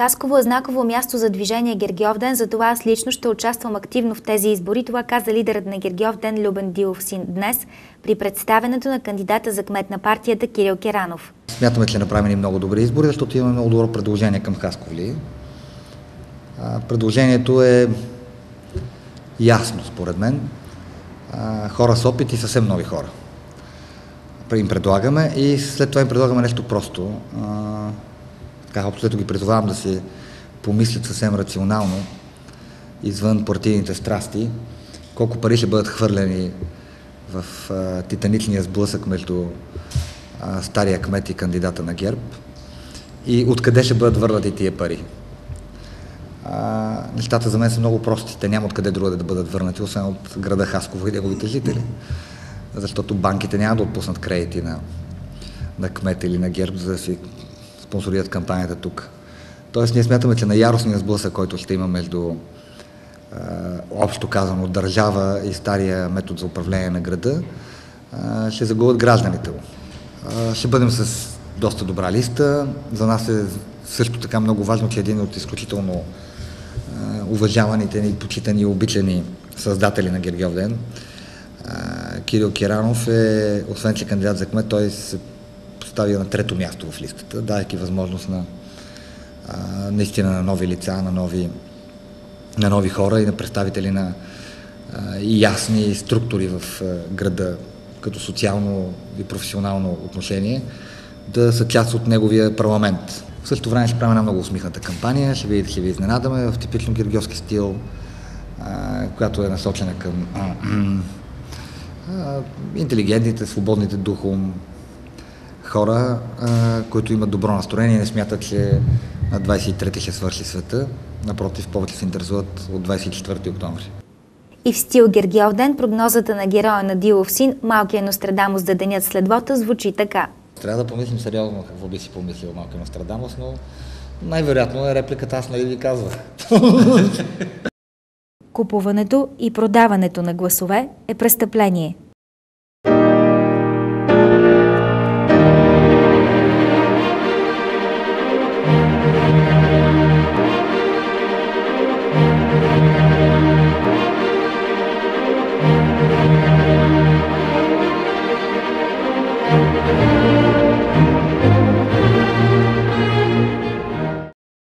Хасково е знаково място за движение Гергьовден, затова аз лично ще участвам активно в тези избори. Това каза лидерът на Гергьовден Любен Дилов-син днес при представянето на кандидата за кмет на партията Кирил Керанов. Смятаме, че направим много добри избори, защото имаме много добро предложение към Хасковлии. Предложението е ясно, според мен. Хора с опит и съвсем нови хора. Им предлагаме и след това им предлагаме нещо просто. Общо ги призовавам да се помислят съвсем рационално, извън партийните страсти, колко пари ще бъдат хвърлени в титаничния сблъсък между стария кмет и кандидата на ГЕРБ и откъде ще бъдат върнати тия пари. Нещата за мен са много прости. Те няма откъде другаде да бъдат върнати, освен от града Хасково и неговите жители. Защото банките няма да отпуснат кредити на кмета или на ГЕРБ, за да си спонсорират кампанията тук. Тоест ние смятаме, че на яростния сблъсък, който ще има между общо казано държава и стария метод за управление на града, ще загубят гражданите му. Ще бъдем с доста добра листа. За нас е също така много важно, че един от изключително уважаваните ни, почитани и обичани създатели на Гергьовден, Кирил Керанов е, освен че кандидат за кмет, той се постави на трето място в листата, давайки възможност наистина на нови лица, на нови хора и на представители на ясни структури в града, като социално и професионално отношение, да са част от неговия парламент. В същото време ще правим една много усмихната кампания, ще ви изненадаме в типично гергьовски стил, която е насочена към интелигентните, свободните духом хора, които имат добро настроение и не смятат, че на 23-ти ще свърши света. Напротив, повече се интересуват от 24 октомври. И в стил Гергьовден прогнозата на героя на Дилов-син, малкия Нострадамус за денят след вота, звучи така. Трябва да помислим сериозно какво би си помислил малкия Нострадамус, но най-вероятно е репликата, аз нали ви казвах. Купуването и продаването на гласове е престъпление.